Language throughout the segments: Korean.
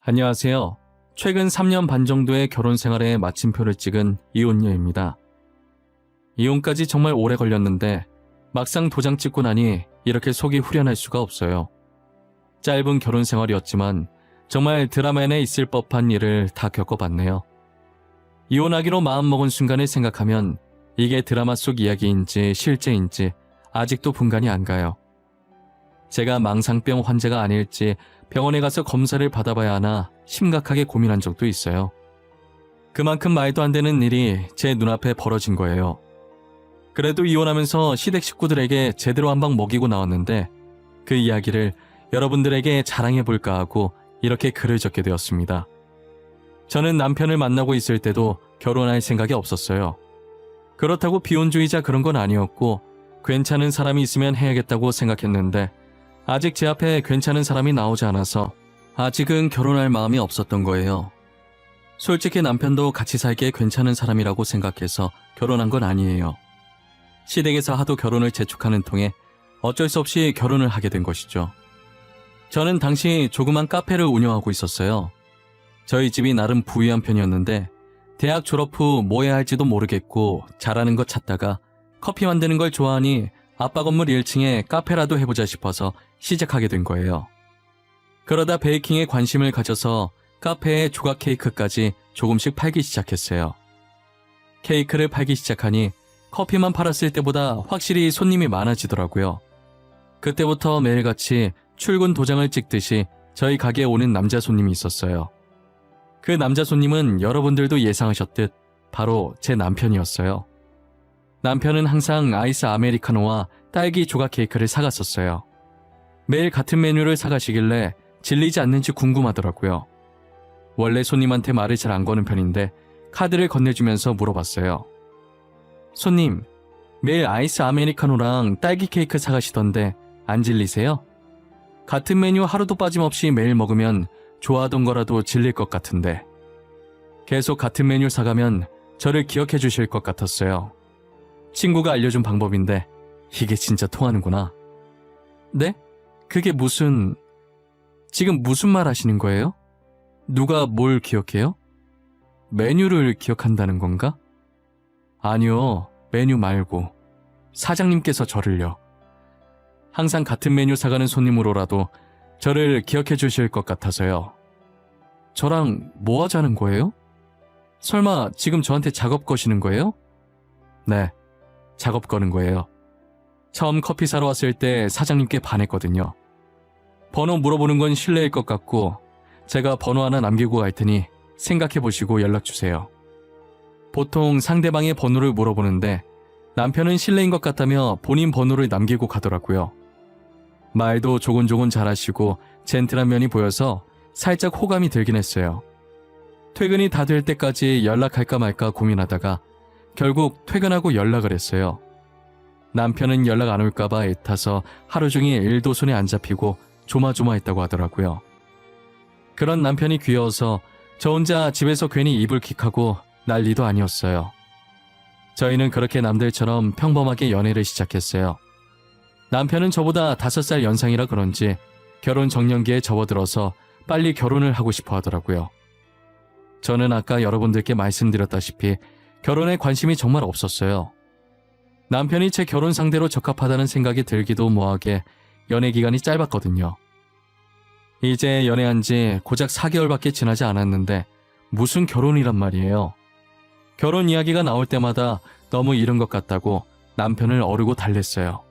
안녕하세요. 최근 3년 반 정도의 결혼 생활에 마침표를 찍은 이혼녀입니다. 이혼까지 정말 오래 걸렸는데 막상 도장 찍고 나니 이렇게 속이 후련할 수가 없어요. 짧은 결혼 생활이었지만 정말 드라마에 있을 법한 일을 다 겪어봤네요. 이혼하기로 마음먹은 순간을 생각하면 이게 드라마 속 이야기인지 실제인지 아직도 분간이 안 가요. 제가 망상병 환자가 아닐지 병원에 가서 검사를 받아봐야 하나 심각하게 고민한 적도 있어요. 그만큼 말도 안 되는 일이 제 눈앞에 벌어진 거예요. 그래도 이혼하면서 시댁 식구들에게 제대로 한 방 먹이고 나왔는데 그 이야기를 여러분들에게 자랑해볼까 하고 이렇게 글을 적게 되었습니다. 저는 남편을 만나고 있을 때도 결혼할 생각이 없었어요. 그렇다고 비혼주의자 그런 건 아니었고 괜찮은 사람이 있으면 해야겠다고 생각했는데 아직 제 앞에 괜찮은 사람이 나오지 않아서 아직은 결혼할 마음이 없었던 거예요. 솔직히 남편도 같이 살기에 괜찮은 사람이라고 생각해서 결혼한 건 아니에요. 시댁에서 하도 결혼을 재촉하는 통에 어쩔 수 없이 결혼을 하게 된 것이죠. 저는 당시 조그만 카페를 운영하고 있었어요. 저희 집이 나름 부유한 편이었는데 대학 졸업 후 뭐 해야 할지도 모르겠고 잘하는 것 찾다가 커피 만드는 걸 좋아하니 아빠 건물 1층에 카페라도 해보자 싶어서 시작하게 된 거예요. 그러다 베이킹에 관심을 가져서 카페에 조각 케이크까지 조금씩 팔기 시작했어요. 케이크를 팔기 시작하니 커피만 팔았을 때보다 확실히 손님이 많아지더라고요. 그때부터 매일같이 출근 도장을 찍듯이 저희 가게에 오는 남자 손님이 있었어요. 그 남자 손님은 여러분들도 예상하셨듯 바로 제 남편이었어요. 남편은 항상 아이스 아메리카노와 딸기 조각 케이크를 사갔었어요. 매일 같은 메뉴를 사가시길래 질리지 않는지 궁금하더라고요. 원래 손님한테 말을 잘 안 거는 편인데 카드를 건네주면서 물어봤어요. 손님, 매일 아이스 아메리카노랑 딸기 케이크 사가시던데 안 질리세요? 같은 메뉴 하루도 빠짐없이 매일 먹으면 좋아하던 거라도 질릴 것 같은데. 계속 같은 메뉴 사가면 저를 기억해 주실 것 같았어요. 친구가 알려준 방법인데 이게 진짜 통하는구나. 네? 그게 지금 무슨 말 하시는 거예요? 누가 뭘 기억해요? 메뉴를 기억한다는 건가? 아니요, 메뉴 말고 사장님께서 저를요. 항상 같은 메뉴 사가는 손님으로라도 저를 기억해 주실 것 같아서요. 저랑 뭐 하자는 거예요? 설마 지금 저한테 작업 거시는 거예요? 네, 작업 거는 거예요. 처음 커피 사러 왔을 때 사장님께 반했거든요. 번호 물어보는 건 실례일 것 같고 제가 번호 하나 남기고 갈 테니 생각해보시고 연락주세요. 보통 상대방의 번호를 물어보는데 남편은 실례인 것 같다며 본인 번호를 남기고 가더라고요. 말도 조곤조곤 잘하시고 젠틀한 면이 보여서 살짝 호감이 들긴 했어요. 퇴근이 다 될 때까지 연락할까 말까 고민하다가 결국 퇴근하고 연락을 했어요. 남편은 연락 안 올까봐 애타서 하루 종일 일도 손에 안 잡히고 조마조마했다고 하더라고요. 그런 남편이 귀여워서 저 혼자 집에서 괜히 이불킥하고 난리도 아니었어요. 저희는 그렇게 남들처럼 평범하게 연애를 시작했어요. 남편은 저보다 5살 연상이라 그런지 결혼 정년기에 접어들어서 빨리 결혼을 하고 싶어 하더라고요. 저는 아까 여러분들께 말씀드렸다시피 결혼에 관심이 정말 없었어요. 남편이 제 결혼 상대로 적합하다는 생각이 들기도 뭐하게 연애 기간이 짧았거든요. 이제 연애한 지 고작 4개월밖에 지나지 않았는데 무슨 결혼이란 말이에요. 결혼 이야기가 나올 때마다 너무 이른 것 같다고 남편을 어르고 달랬어요.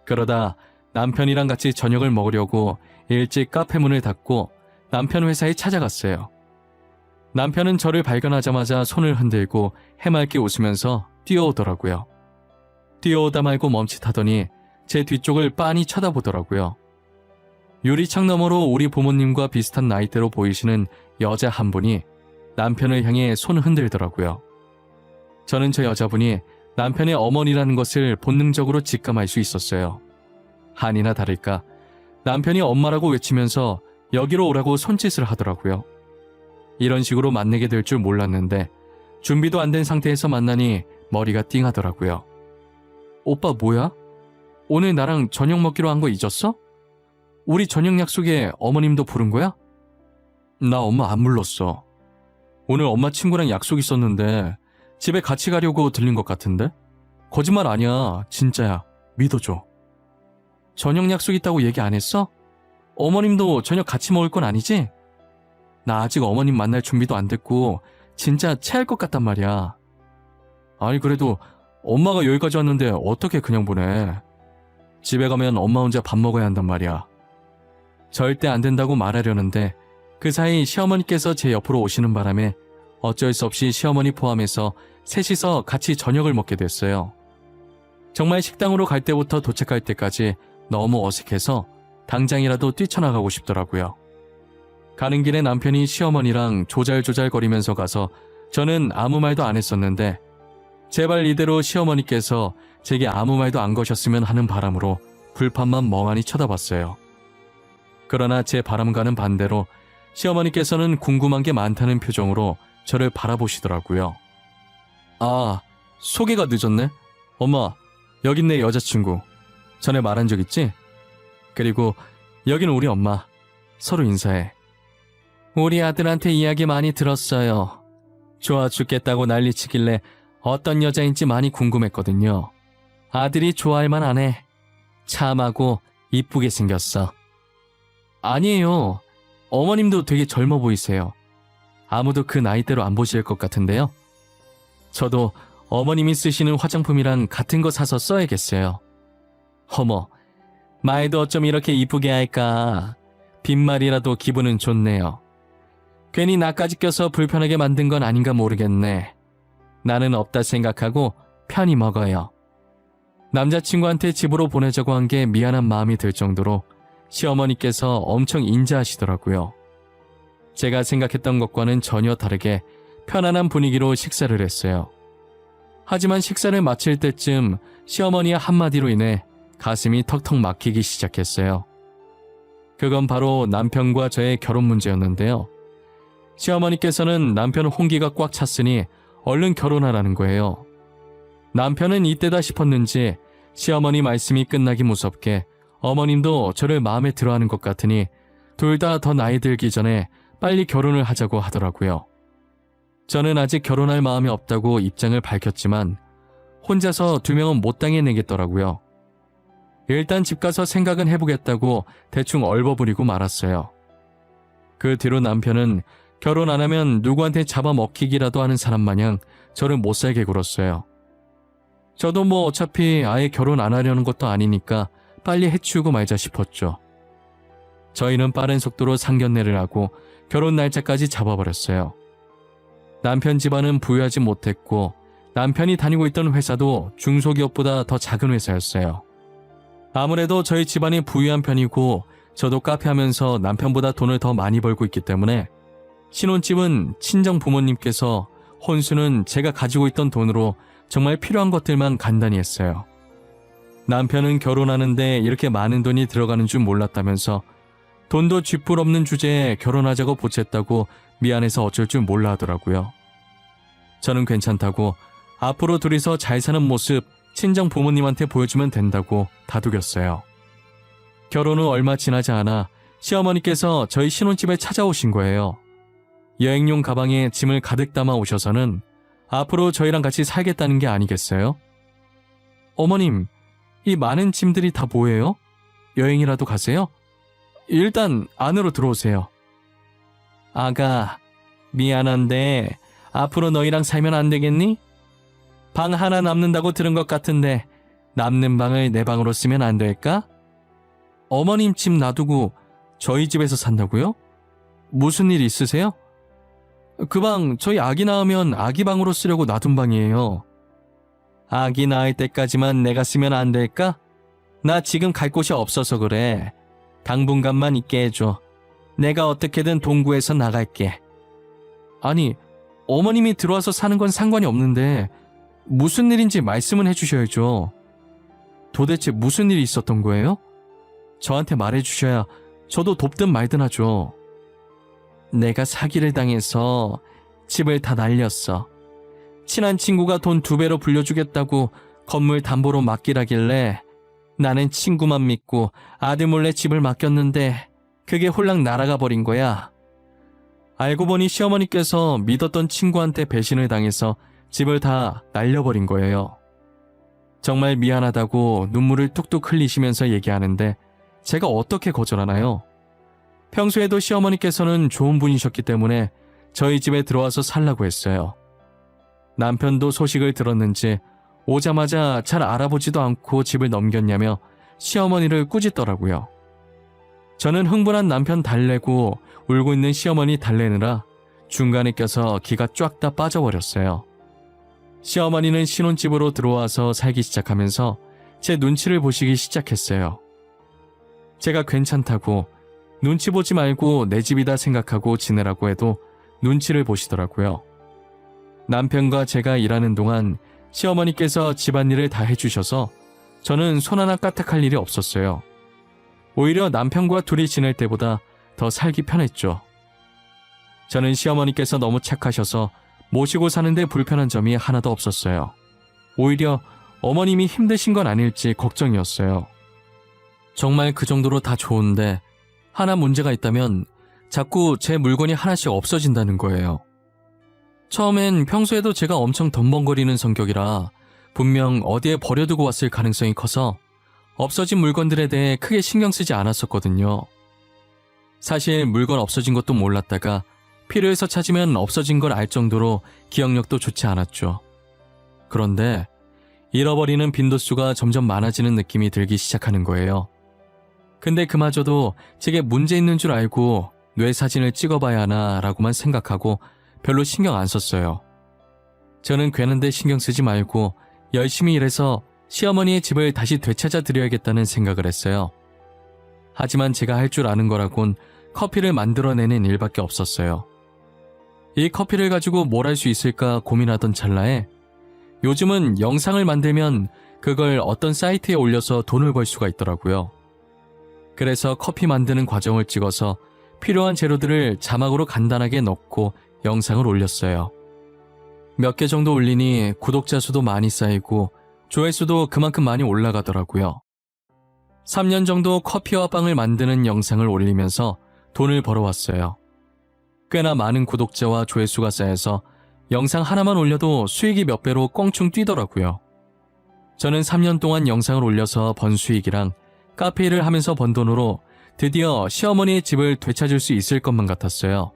그러다 남편이랑 같이 저녁을 먹으려고 일찍 카페 문을 닫고 남편 회사에 찾아갔어요. 남편은 저를 발견하자마자 손을 흔들고 해맑게 웃으면서 뛰어오더라고요. 뛰어오다 말고 멈칫하더니 제 뒤쪽을 빤히 쳐다보더라고요. 유리창 너머로 우리 부모님과 비슷한 나이대로 보이시는 여자 한 분이 남편을 향해 손을 흔들더라고요. 저는 저 여자분이 남편의 어머니라는 것을 본능적으로 직감할 수 있었어요. 아니나 다를까 남편이 엄마라고 외치면서 여기로 오라고 손짓을 하더라고요. 이런 식으로 만나게 될 줄 몰랐는데 준비도 안 된 상태에서 만나니 머리가 띵하더라고요. 오빠 뭐야? 오늘 나랑 저녁 먹기로 한 거 잊었어? 우리 저녁 약속에 어머님도 부른 거야? 나 엄마 안 불렀어. 오늘 엄마 친구랑 약속 있었는데 집에 같이 가려고 들린 것 같은데? 거짓말 아니야. 진짜야. 믿어줘. 저녁 약속 있다고 얘기 안 했어? 어머님도 저녁 같이 먹을 건 아니지? 나 아직 어머님 만날 준비도 안 됐고 진짜 체할 것 같단 말이야. 아니 그래도 엄마가 여기까지 왔는데 어떻게 그냥 보내. 집에 가면 엄마 혼자 밥 먹어야 한단 말이야. 절대 안 된다고 말하려는데 그 사이 시어머니께서 제 옆으로 오시는 바람에 어쩔 수 없이 시어머니 포함해서 셋이서 같이 저녁을 먹게 됐어요. 정말 식당으로 갈 때부터 도착할 때까지 너무 어색해서 당장이라도 뛰쳐나가고 싶더라고요. 가는 길에 남편이 시어머니랑 조잘조잘거리면서 가서 저는 아무 말도 안 했었는데 제발 이대로 시어머니께서 제게 아무 말도 안 거셨으면 하는 바람으로 불판만 멍하니 쳐다봤어요. 그러나 제 바람과는 반대로 시어머니께서는 궁금한 게 많다는 표정으로 저를 바라보시더라고요. 아, 소개가 늦었네? 엄마, 여긴 내 여자친구. 전에 말한 적 있지? 그리고 여기는 우리 엄마. 서로 인사해. 우리 아들한테 이야기 많이 들었어요. 좋아 죽겠다고 난리치길래 어떤 여자인지 많이 궁금했거든요. 아들이 좋아할 만하네. 참하고 이쁘게 생겼어. 아니에요. 어머님도 되게 젊어 보이세요. 아무도 그 나이대로 안 보실 것 같은데요. 저도 어머님이 쓰시는 화장품이랑 같은 거 사서 써야겠어요. 어머, 말도 어쩜 이렇게 이쁘게 할까. 빈말이라도 기분은 좋네요. 괜히 나까지 껴서 불편하게 만든 건 아닌가 모르겠네. 나는 없다 생각하고 편히 먹어요. 남자친구한테 집으로 보내자고 한 게 미안한 마음이 들 정도로 시어머니께서 엄청 인자하시더라고요. 제가 생각했던 것과는 전혀 다르게 편안한 분위기로 식사를 했어요. 하지만 식사를 마칠 때쯤 시어머니의 한마디로 인해 가슴이 턱턱 막히기 시작했어요. 그건 바로 남편과 저의 결혼 문제였는데요. 시어머니께서는 남편 홍기가 꽉 찼으니 얼른 결혼하라는 거예요. 남편은 이때다 싶었는지 시어머니 말씀이 끝나기 무섭게 어머님도 저를 마음에 들어하는 것 같으니 둘 다 더 나이 들기 전에 빨리 결혼을 하자고 하더라고요. 저는 아직 결혼할 마음이 없다고 입장을 밝혔지만 혼자서 2명은 못 당해내겠더라고요. 일단 집 가서 생각은 해보겠다고 대충 얼버무리고 말았어요. 그 뒤로 남편은 결혼 안 하면 누구한테 잡아먹히기라도 하는 사람 마냥 저를 못 살게 굴었어요. 저도 뭐 어차피 아예 결혼 안 하려는 것도 아니니까 빨리 해치우고 말자 싶었죠. 저희는 빠른 속도로 상견례를 하고 결혼 날짜까지 잡아버렸어요. 남편 집안은 부유하지 못했고 남편이 다니고 있던 회사도 중소기업보다 더 작은 회사였어요. 아무래도 저희 집안이 부유한 편이고 저도 카페 하면서 남편보다 돈을 더 많이 벌고 있기 때문에 신혼집은 친정 부모님께서, 혼수는 제가 가지고 있던 돈으로 정말 필요한 것들만 간단히 했어요. 남편은 결혼하는데 이렇게 많은 돈이 들어가는 줄 몰랐다면서 돈도 쥐뿔 없는 주제에 결혼하자고 보챘다고 미안해서 어쩔 줄 몰라 하더라고요. 저는 괜찮다고 앞으로 둘이서 잘 사는 모습 친정 부모님한테 보여주면 된다고 다독였어요. 결혼 후 얼마 지나지 않아 시어머니께서 저희 신혼집에 찾아오신 거예요. 여행용 가방에 짐을 가득 담아 오셔서는 앞으로 저희랑 같이 살겠다는 게 아니겠어요? 어머님, 이 많은 짐들이 다 뭐예요? 여행이라도 가세요? 일단 안으로 들어오세요. 아가, 미안한데 앞으로 너희랑 살면 안 되겠니? 방 하나 남는다고 들은 것 같은데 남는 방을 내 방으로 쓰면 안 될까? 어머님 집 놔두고 저희 집에서 산다고요? 무슨 일 있으세요? 그 방 저희 아기 낳으면 아기 방으로 쓰려고 놔둔 방이에요. 아기 낳을 때까지만 내가 쓰면 안 될까? 나 지금 갈 곳이 없어서 그래. 당분간만 있게 해줘. 내가 어떻게든 동구해서 나갈게. 아니, 어머님이 들어와서 사는 건 상관이 없는데 무슨 일인지 말씀은 해주셔야죠. 도대체 무슨 일이 있었던 거예요? 저한테 말해주셔야 저도 돕든 말든 하죠. 내가 사기를 당해서 집을 다 날렸어. 친한 친구가 돈 2배로 불려주겠다고 건물 담보로 맡기라길래 나는 친구만 믿고 아들 몰래 집을 맡겼는데 그게 홀랑 날아가 버린 거야. 알고 보니 시어머니께서 믿었던 친구한테 배신을 당해서 집을 다 날려버린 거예요. 정말 미안하다고 눈물을 뚝뚝 흘리시면서 얘기하는데 제가 어떻게 거절하나요? 평소에도 시어머니께서는 좋은 분이셨기 때문에 저희 집에 들어와서 살라고 했어요. 남편도 소식을 들었는지 오자마자 잘 알아보지도 않고 집을 넘겼냐며 시어머니를 꾸짖더라고요. 저는 흥분한 남편 달래고 울고 있는 시어머니 달래느라 중간에 껴서 기가 쫙 다 빠져버렸어요. 시어머니는 신혼집으로 들어와서 살기 시작하면서 제 눈치를 보시기 시작했어요. 제가 괜찮다고 눈치 보지 말고 내 집이다 생각하고 지내라고 해도 눈치를 보시더라고요. 남편과 제가 일하는 동안 시어머니께서 집안일을 다 해주셔서 저는 손 하나 까딱할 일이 없었어요. 오히려 남편과 둘이 지낼 때보다 더 살기 편했죠. 저는 시어머니께서 너무 착하셔서 모시고 사는데 불편한 점이 하나도 없었어요. 오히려 어머님이 힘드신 건 아닐지 걱정이었어요. 정말 그 정도로 다 좋은데 하나 문제가 있다면 자꾸 제 물건이 하나씩 없어진다는 거예요. 처음엔 평소에도 제가 엄청 덤벙거리는 성격이라 분명 어디에 버려두고 왔을 가능성이 커서 없어진 물건들에 대해 크게 신경 쓰지 않았었거든요. 사실 물건 없어진 것도 몰랐다가 필요해서 찾으면 없어진 걸 알 정도로 기억력도 좋지 않았죠. 그런데 잃어버리는 빈도수가 점점 많아지는 느낌이 들기 시작하는 거예요. 근데 그마저도 제게 문제 있는 줄 알고 뇌 사진을 찍어봐야 하나 라고만 생각하고 별로 신경 안 썼어요. 저는 괜한데 신경 쓰지 말고 열심히 일해서 시어머니의 집을 다시 되찾아 드려야겠다는 생각을 했어요. 하지만 제가 할 줄 아는 거라곤 커피를 만들어내는 일밖에 없었어요. 이 커피를 가지고 뭘 할 수 있을까 고민하던 찰나에 요즘은 영상을 만들면 그걸 어떤 사이트에 올려서 돈을 벌 수가 있더라고요. 그래서 커피 만드는 과정을 찍어서 필요한 재료들을 자막으로 간단하게 넣고 영상을 올렸어요. 몇 개 정도 올리니 구독자 수도 많이 쌓이고 조회수도 그만큼 많이 올라가더라고요. 3년 정도 커피와 빵을 만드는 영상을 올리면서 돈을 벌어왔어요. 꽤나 많은 구독자와 조회수가 쌓여서 영상 하나만 올려도 수익이 몇 배로 껑충 뛰더라고요. 저는 3년 동안 영상을 올려서 번 수익이랑 카페 일을 하면서 번 돈으로 드디어 시어머니의 집을 되찾을 수 있을 것만 같았어요.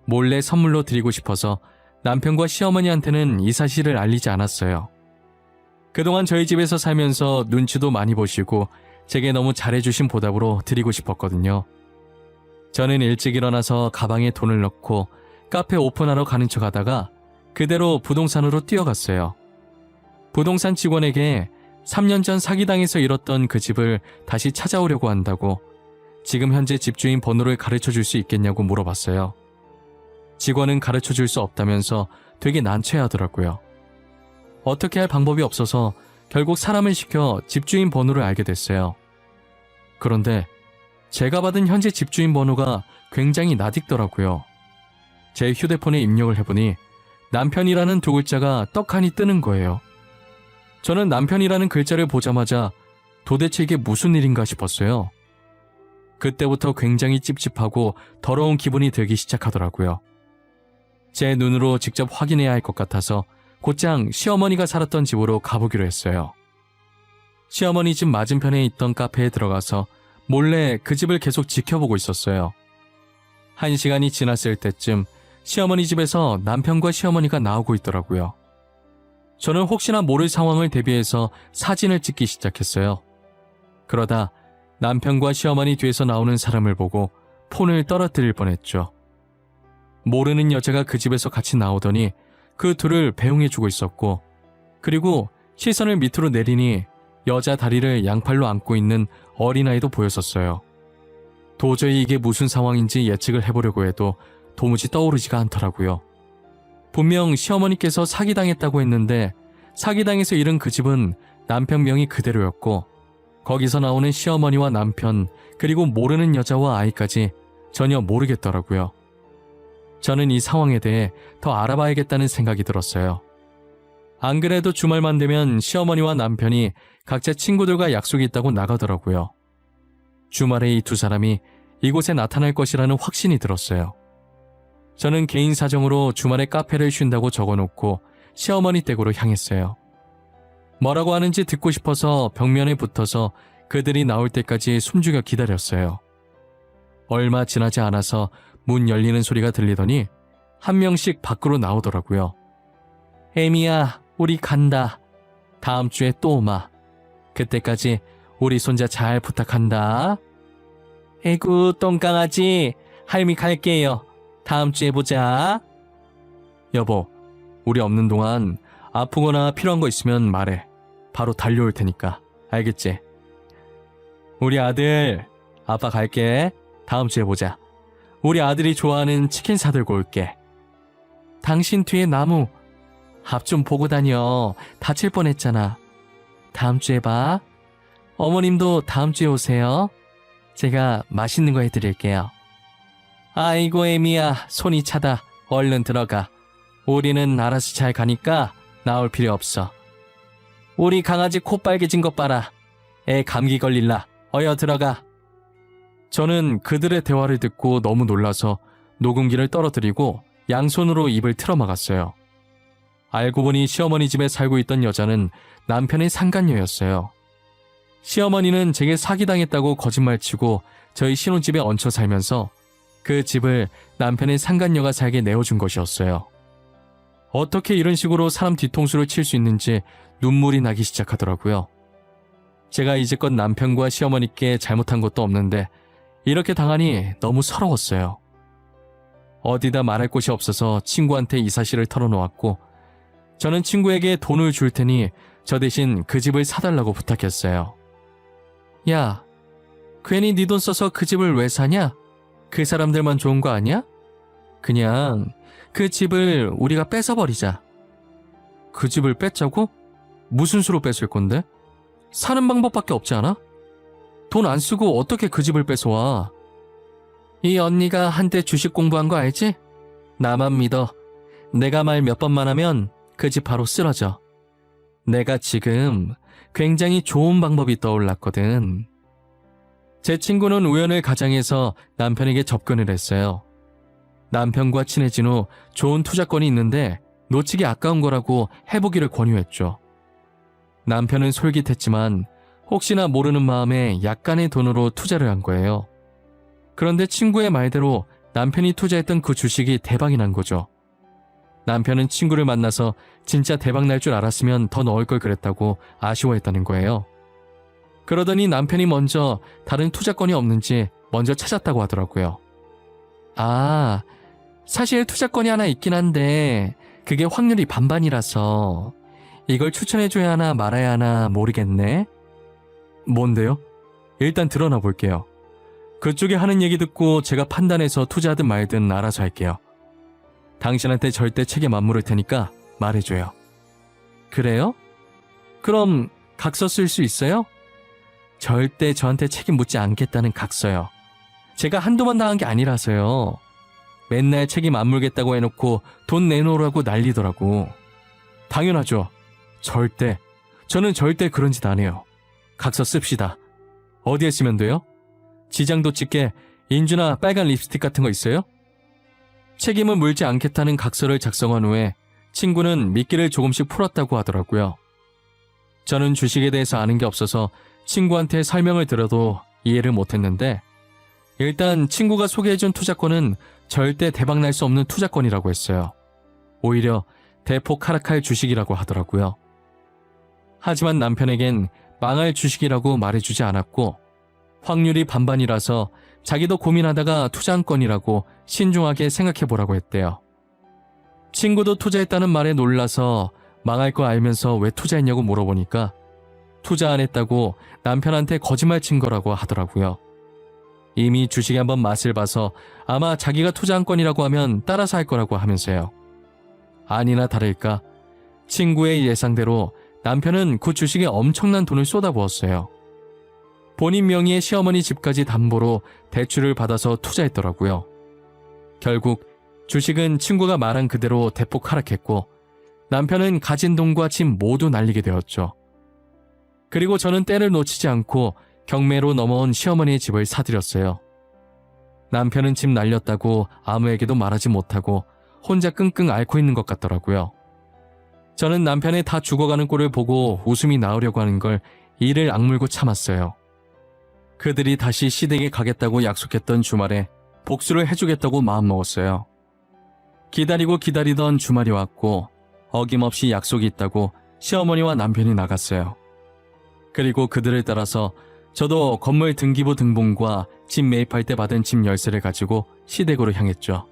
몰래 선물로 드리고 싶어서 남편과 시어머니한테는 이 사실을 알리지 않았어요. 그동안 저희 집에서 살면서 눈치도 많이 보시고 제게 너무 잘해주신 보답으로 드리고 싶었거든요. 저는 일찍 일어나서 가방에 돈을 넣고 카페 오픈하러 가는 척 하다가 그대로 부동산으로 뛰어갔어요. 부동산 직원에게 3년 전 사기당해서 잃었던 그 집을 다시 찾아오려고 한다고 지금 현재 집주인 번호를 가르쳐 줄 수 있겠냐고 물어봤어요. 직원은 가르쳐 줄 수 없다면서 되게 난처해하더라고요. 어떻게 할 방법이 없어서 결국 사람을 시켜 집주인 번호를 알게 됐어요. 그런데 제가 받은 현재 집주인 번호가 굉장히 낯익더라고요. 제 휴대폰에 입력을 해보니 남편이라는 두 글자가 떡하니 뜨는 거예요. 저는 남편이라는 글자를 보자마자 도대체 이게 무슨 일인가 싶었어요. 그때부터 굉장히 찝찝하고 더러운 기분이 들기 시작하더라고요. 제 눈으로 직접 확인해야 할 것 같아서 곧장 시어머니가 살았던 집으로 가보기로 했어요. 시어머니 집 맞은편에 있던 카페에 들어가서 몰래 그 집을 계속 지켜보고 있었어요. 1시간이 지났을 때쯤 시어머니 집에서 남편과 시어머니가 나오고 있더라고요. 저는 혹시나 모를 상황을 대비해서 사진을 찍기 시작했어요. 그러다 남편과 시어머니 뒤에서 나오는 사람을 보고 폰을 떨어뜨릴 뻔했죠. 모르는 여자가 그 집에서 같이 나오더니 그 둘을 배웅해주고 있었고, 그리고 시선을 밑으로 내리니 여자 다리를 양팔로 안고 있는 어린아이도 보였었어요. 도저히 이게 무슨 상황인지 예측을 해보려고 해도 도무지 떠오르지가 않더라고요. 분명 시어머니께서 사기당했다고 했는데 사기당해서 잃은 그 집은 남편 명이 그대로였고, 거기서 나오는 시어머니와 남편, 그리고 모르는 여자와 아이까지 전혀 모르겠더라고요. 저는 이 상황에 대해 더 알아봐야겠다는 생각이 들었어요. 안 그래도 주말만 되면 시어머니와 남편이 각자 친구들과 약속이 있다고 나가더라고요. 주말에 이 두 사람이 이곳에 나타날 것이라는 확신이 들었어요. 저는 개인 사정으로 주말에 카페를 쉰다고 적어놓고 시어머니 댁으로 향했어요. 뭐라고 하는지 듣고 싶어서 벽면에 붙어서 그들이 나올 때까지 숨죽여 기다렸어요. 얼마 지나지 않아서 문 열리는 소리가 들리더니 한 명씩 밖으로 나오더라고요. 에미야, 우리 간다. 다음 주에 또 오마. 그때까지 우리 손자 잘 부탁한다. 에구, 똥강아지. 할미 갈게요. 다음 주에 보자. 여보, 우리 없는 동안 아프거나 필요한 거 있으면 말해. 바로 달려올 테니까. 알겠지? 우리 아들, 아빠 갈게. 다음 주에 보자. 우리 아들이 좋아하는 치킨 사들고 올게. 당신 뒤에 나무. 앞 좀 보고 다녀. 다칠 뻔했잖아. 다음 주에 봐. 어머님도 다음 주에 오세요. 제가 맛있는 거 해드릴게요. 아이고 애미야, 손이 차다. 얼른 들어가. 우리는 알아서 잘 가니까 나올 필요 없어. 우리 강아지 코 빨개진 것 봐라. 애 감기 걸릴라. 어여 들어가. 저는 그들의 대화를 듣고 너무 놀라서 녹음기를 떨어뜨리고 양손으로 입을 틀어막았어요. 알고 보니 시어머니 집에 살고 있던 여자는 남편의 상간녀였어요. 시어머니는 제게 사기당했다고 거짓말치고 저희 신혼집에 얹혀 살면서 그 집을 남편의 상간녀가 살게 내어준 것이었어요. 어떻게 이런 식으로 사람 뒤통수를 칠 수 있는지 눈물이 나기 시작하더라고요. 제가 이제껏 남편과 시어머니께 잘못한 것도 없는데 이렇게 당하니 너무 서러웠어요. 어디다 말할 곳이 없어서 친구한테 이 사실을 털어놓았고 저는 친구에게 돈을 줄 테니 저 대신 그 집을 사달라고 부탁했어요. 야, 괜히 네 돈 써서 그 집을 왜 사냐? 그 사람들만 좋은 거 아니야? 그냥 그 집을 우리가 뺏어버리자. 그 집을 뺏자고? 무슨 수로 뺏을 건데? 사는 방법밖에 없지 않아? 돈 안 쓰고 어떻게 그 집을 뺏어와? 이 언니가 한때 주식 공부한 거 알지? 나만 믿어. 내가 말 몇 번만 하면 그 집 바로 쓰러져. 내가 지금 굉장히 좋은 방법이 떠올랐거든. 제 친구는 우연을 가장해서 남편에게 접근을 했어요. 남편과 친해진 후 좋은 투자권이 있는데 놓치기 아까운 거라고 해보기를 권유했죠. 남편은 솔깃했지만 혹시나 모르는 마음에 약간의 돈으로 투자를 한 거예요. 그런데 친구의 말대로 남편이 투자했던 그 주식이 대박이 난 거죠. 남편은 친구를 만나서 진짜 대박 날 줄 알았으면 더 넣을 걸 그랬다고 아쉬워했다는 거예요. 그러더니 남편이 먼저 다른 투자권이 없는지 먼저 찾았다고 하더라고요. 아, 사실 투자권이 하나 있긴 한데 그게 확률이 반반이라서 이걸 추천해줘야 하나 말아야 하나 모르겠네. 뭔데요? 일단 드러나 볼게요. 그쪽이 하는 얘기 듣고 제가 판단해서 투자하든 말든 알아서 할게요. 당신한테 절대 책임 안 물을 테니까 말해줘요. 그래요? 그럼 각서 쓸 수 있어요? 절대 저한테 책임 묻지 않겠다는 각서요. 제가 한두 번 당한 게 아니라서요. 맨날 책임 안 물겠다고 해놓고 돈 내놓으라고 난리더라고. 당연하죠. 저는 절대 그런 짓 안 해요. 각서 씁시다. 어디에 쓰면 돼요? 지장도 찍게 인주나 빨간 립스틱 같은 거 있어요? 책임을 물지 않겠다는 각서를 작성한 후에 친구는 미끼를 조금씩 풀었다고 하더라고요. 저는 주식에 대해서 아는 게 없어서 친구한테 설명을 들어도 이해를 못했는데 일단 친구가 소개해준 투자권은 절대 대박 날 수 없는 투자권이라고 했어요. 오히려 대폭 하락할 주식이라고 하더라고요. 하지만 남편에겐 망할 주식이라고 말해주지 않았고 확률이 반반이라서 자기도 고민하다가 투자한 건이라고 신중하게 생각해보라고 했대요. 친구도 투자했다는 말에 놀라서 망할 거 알면서 왜 투자했냐고 물어보니까 투자 안 했다고 남편한테 거짓말 친 거라고 하더라고요. 이미 주식에 한번 맛을 봐서 아마 자기가 투자한 건이라고 하면 따라서 할 거라고 하면서요. 아니나 다를까 친구의 예상대로 남편은 그 주식에 엄청난 돈을 쏟아부었어요. 본인 명의의 시어머니 집까지 담보로 대출을 받아서 투자했더라고요. 결국 주식은 친구가 말한 그대로 대폭 하락했고 남편은 가진 돈과 집 모두 날리게 되었죠. 그리고 저는 때를 놓치지 않고 경매로 넘어온 시어머니의 집을 사들였어요. 남편은 집 날렸다고 아무에게도 말하지 못하고 혼자 끙끙 앓고 있는 것 같더라고요. 저는 남편의 다 죽어가는 꼴을 보고 웃음이 나오려고 하는 걸 이를 악물고 참았어요. 그들이 다시 시댁에 가겠다고 약속했던 주말에 복수를 해주겠다고 마음먹었어요. 기다리고 기다리던 주말이 왔고 어김없이 약속이 있다고 시어머니와 남편이 나갔어요. 그리고 그들을 따라서 저도 건물 등기부 등본과 집 매입할 때 받은 집 열쇠를 가지고 시댁으로 향했죠.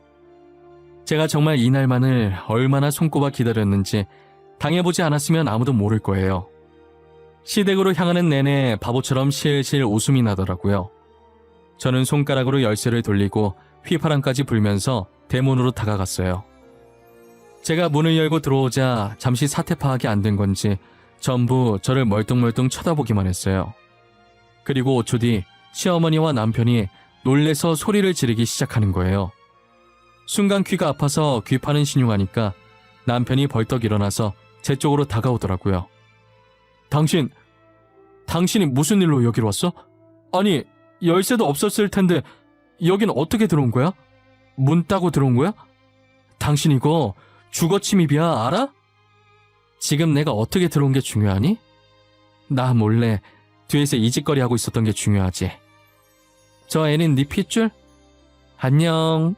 제가 정말 이날만을 얼마나 손꼽아 기다렸는지 당해보지 않았으면 아무도 모를 거예요. 시댁으로 향하는 내내 바보처럼 실실 웃음이 나더라고요. 저는 손가락으로 열쇠를 돌리고 휘파람까지 불면서 대문으로 다가갔어요. 제가 문을 열고 들어오자 잠시 사태 파악이 안 된 건지 전부 저를 멀뚱멀뚱 쳐다보기만 했어요. 그리고 5초 뒤 시어머니와 남편이 놀래서 소리를 지르기 시작하는 거예요. 순간 귀가 아파서 귀 파는 신용하니까 남편이 벌떡 일어나서 제 쪽으로 다가오더라고요. 당신이 무슨 일로 여기로 왔어? 아니, 열쇠도 없었을 텐데 여긴 어떻게 들어온 거야? 문 따고 들어온 거야? 당신 이거 주거 침입이야, 알아? 지금 내가 어떻게 들어온 게 중요하니? 나 몰래 뒤에서 이짓거리 하고 있었던 게 중요하지. 저 애는 네 핏줄? 안녕.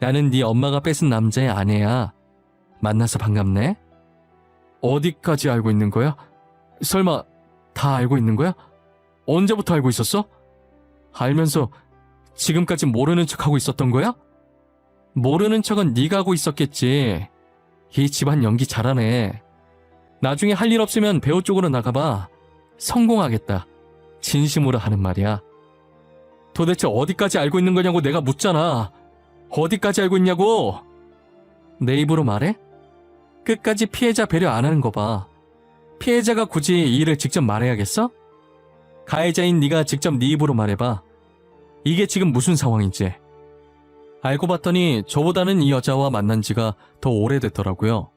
나는 네 엄마가 뺏은 남자의 아내야. 만나서 반갑네. 어디까지 알고 있는 거야? 설마 다 알고 있는 거야? 언제부터 알고 있었어? 알면서 지금까지 모르는 척하고 있었던 거야? 모르는 척은 네가 하고 있었겠지. 이 집안 연기 잘하네. 나중에 할 일 없으면 배우 쪽으로 나가봐. 성공하겠다. 진심으로 하는 말이야. 도대체 어디까지 알고 있는 거냐고 내가 묻잖아. 어디까지 알고 있냐고. 내 입으로 말해? 끝까지 피해자 배려 안 하는 거 봐. 피해자가 굳이 이 일을 직접 말해야겠어? 가해자인 네가 직접 네 입으로 말해봐. 이게 지금 무슨 상황인지. 알고 봤더니 저보다는 이 여자와 만난 지가 더 오래됐더라고요.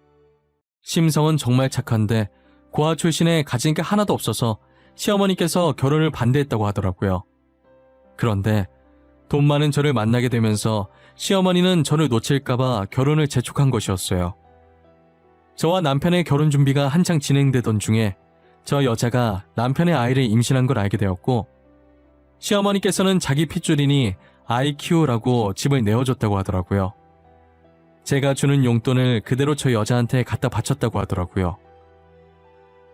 심성은 정말 착한데 고아 출신에 가진 게 하나도 없어서 시어머니께서 결혼을 반대했다고 하더라고요. 그런데 돈 많은 저를 만나게 되면서 시어머니는 저를 놓칠까봐 결혼을 재촉한 것이었어요. 저와 남편의 결혼 준비가 한창 진행되던 중에 저 여자가 남편의 아이를 임신한 걸 알게 되었고, 시어머니께서는 자기 핏줄이니 아이 키우라고 집을 내어줬다고 하더라고요. 제가 주는 용돈을 그대로 저 여자한테 갖다 바쳤다고 하더라고요.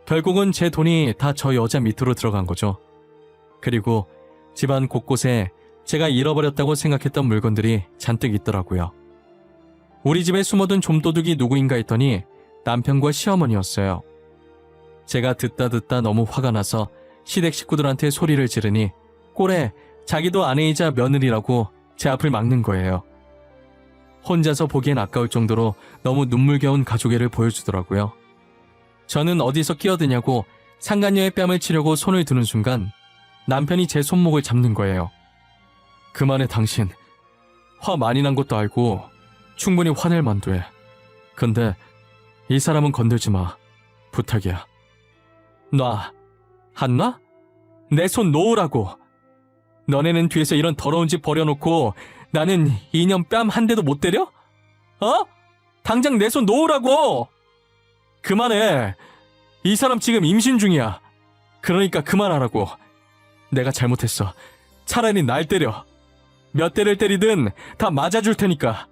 결국은 제 돈이 다 저 여자 밑으로 들어간 거죠. 그리고 집안 곳곳에 제가 잃어버렸다고 생각했던 물건들이 잔뜩 있더라고요. 우리 집에 숨어둔 좀도둑이 누구인가 했더니 남편과 시어머니였어요. 제가 듣다 너무 화가 나서 시댁 식구들한테 소리를 지르니 꼴에 자기도 아내이자 며느리라고 제 앞을 막는 거예요. 혼자서 보기엔 아까울 정도로 너무 눈물겨운 가족애를 보여주더라고요. 저는 어디서 끼어드냐고 상간녀의 뺨을 치려고 손을 드는 순간 남편이 제 손목을 잡는 거예요. 그만해 당신. 화 많이 난 것도 알고 충분히 화낼 만도 해. 근데 이 사람은 건들지 마. 부탁이야. 놔. 안 놔? 내 손 놓으라고. 너네는 뒤에서 이런 더러운 짓 버려놓고 나는 이년 뺨 한 대도 못 때려? 어? 당장 내 손 놓으라고! 그만해. 이 사람 지금 임신 중이야. 그러니까 그만하라고. 내가 잘못했어. 차라리 날 때려. 몇 대를 때리든 다 맞아줄 테니까.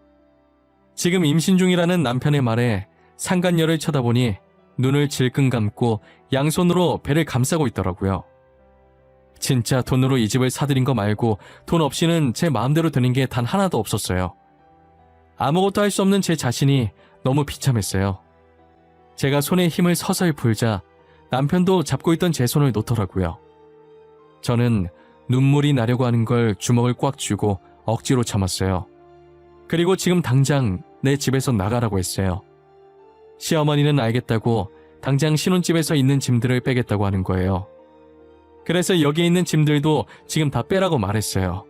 지금 임신 중이라는 남편의 말에 상간녀를 쳐다보니 눈을 질끈 감고 양손으로 배를 감싸고 있더라고요. 진짜 돈으로 이 집을 사들인 거 말고 돈 없이는 제 마음대로 되는 게 단 하나도 없었어요. 아무것도 할 수 없는 제 자신이 너무 비참했어요. 제가 손에 힘을 서서히 풀자 남편도 잡고 있던 제 손을 놓더라고요. 저는 눈물이 나려고 하는 걸 주먹을 꽉 쥐고 억지로 참았어요. 그리고 지금 당장 내 집에서 나가라고 했어요. 시어머니는 알겠다고 당장 신혼집에서 있는 짐들을 빼겠다고 하는 거예요. 그래서 여기 있는 짐들도 지금 다 빼라고 말했어요.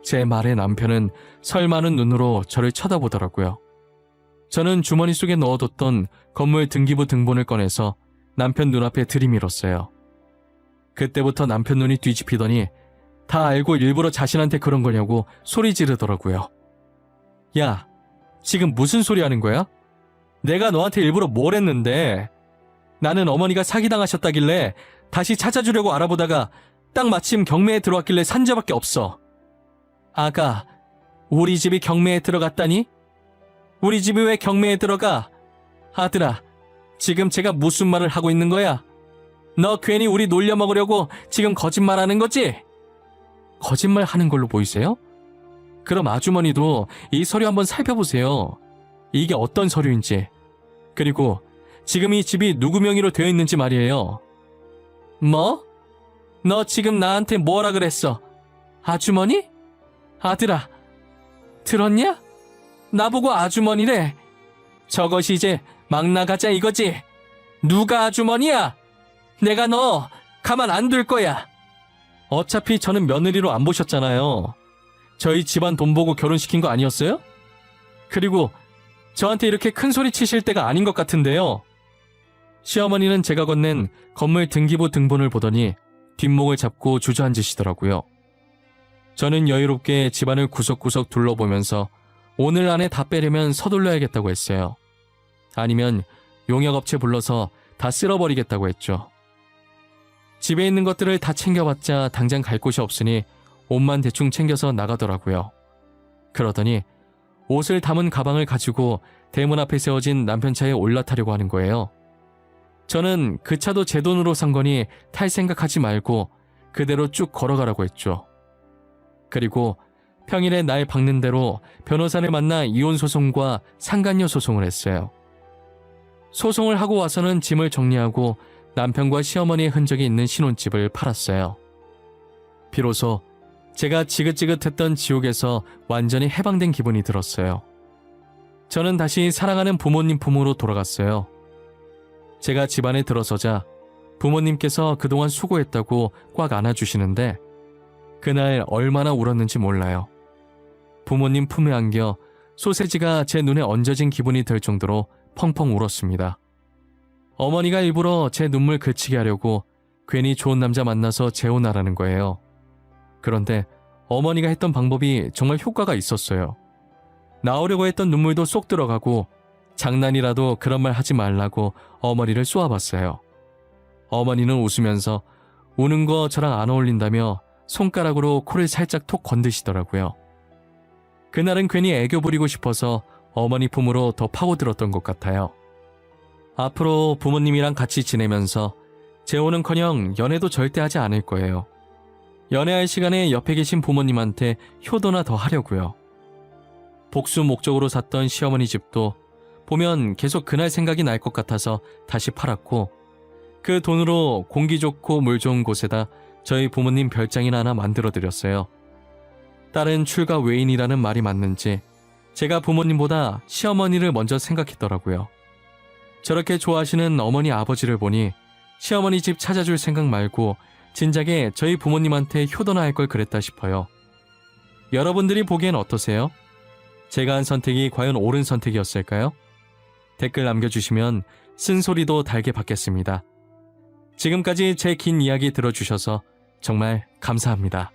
제 말에 남편은 설마는 눈으로 저를 쳐다보더라고요. 저는 주머니 속에 넣어뒀던 건물 등기부 등본을 꺼내서 남편 눈앞에 들이밀었어요. 그때부터 남편 눈이 뒤집히더니 다 알고 일부러 자신한테 그런 거냐고 소리 지르더라고요. 야, 지금 무슨 소리 하는 거야? 내가 너한테 일부러 뭘 했는데? 나는 어머니가 사기당하셨다길래 다시 찾아주려고 알아보다가 딱 마침 경매에 들어왔길래 산자밖에 없어. 아가, 우리 집이 경매에 들어갔다니? 우리 집이 왜 경매에 들어가? 아들아, 지금 제가 무슨 말을 하고 있는 거야? 너 괜히 우리 놀려먹으려고 지금 거짓말하는 거지? 거짓말 하는 걸로 보이세요? 그럼 아주머니도 이 서류 한번 살펴보세요. 이게 어떤 서류인지. 그리고 지금 이 집이 누구 명의로 되어 있는지 말이에요. 뭐? 너 지금 나한테 뭐라 그랬어? 아주머니? 아들아, 들었냐? 나보고 아주머니래. 저것이 이제 막 나가자 이거지? 누가 아주머니야? 내가 너 가만 안 둘 거야. 어차피 저는 며느리로 안 보셨잖아요. 저희 집안 돈 보고 결혼시킨 거 아니었어요? 그리고 저한테 이렇게 큰 소리 치실 때가 아닌 것 같은데요. 시어머니는 제가 건넨 건물 등기부 등본을 보더니 뒷목을 잡고 주저앉으시더라고요. 저는 여유롭게 집안을 구석구석 둘러보면서 오늘 안에 다 빼려면 서둘러야겠다고 했어요. 아니면 용역업체 불러서 다 쓸어버리겠다고 했죠. 집에 있는 것들을 다 챙겨봤자 당장 갈 곳이 없으니 옷만 대충 챙겨서 나가더라고요. 그러더니 옷을 담은 가방을 가지고 대문 앞에 세워진 남편 차에 올라타려고 하는 거예요. 저는 그 차도 제 돈으로 산 거니 탈 생각하지 말고 그대로 쭉 걸어가라고 했죠. 그리고 평일에 날 박는 대로 변호사를 만나 이혼 소송과 상간녀 소송을 했어요. 소송을 하고 와서는 짐을 정리하고 남편과 시어머니의 흔적이 있는 신혼집을 팔았어요. 비로소 제가 지긋지긋했던 지옥에서 완전히 해방된 기분이 들었어요. 저는 다시 사랑하는 부모님 품으로 돌아갔어요. 제가 집안에 들어서자 부모님께서 그동안 수고했다고 꽉 안아주시는데 그날 얼마나 울었는지 몰라요. 부모님 품에 안겨 소세지가 제 눈에 얹어진 기분이 들 정도로 펑펑 울었습니다. 어머니가 일부러 제 눈물 그치게 하려고 괜히 좋은 남자 만나서 재혼하라는 거예요. 그런데 어머니가 했던 방법이 정말 효과가 있었어요. 나오려고 했던 눈물도 쏙 들어가고 장난이라도 그런 말 하지 말라고 어머니를 쏘아봤어요. 어머니는 웃으면서 우는 거 저랑 안 어울린다며 손가락으로 코를 살짝 톡 건드시더라고요. 그날은 괜히 애교 부리고 싶어서 어머니 품으로 더 파고들었던 것 같아요. 앞으로 부모님이랑 같이 지내면서 재혼은커녕 연애도 절대 하지 않을 거예요. 연애할 시간에 옆에 계신 부모님한테 효도나 더 하려고요. 복수 목적으로 샀던 시어머니 집도 보면 계속 그날 생각이 날 것 같아서 다시 팔았고 그 돈으로 공기 좋고 물 좋은 곳에다 저희 부모님 별장이나 하나 만들어드렸어요. 딸은 출가 외인이라는 말이 맞는지 제가 부모님보다 시어머니를 먼저 생각했더라고요. 저렇게 좋아하시는 어머니 아버지를 보니 시어머니 집 찾아줄 생각 말고 진작에 저희 부모님한테 효도나 할 걸 그랬다 싶어요. 여러분들이 보기엔 어떠세요? 제가 한 선택이 과연 옳은 선택이었을까요? 댓글 남겨주시면 쓴소리도 달게 받겠습니다. 지금까지 제 긴 이야기 들어주셔서 정말 감사합니다.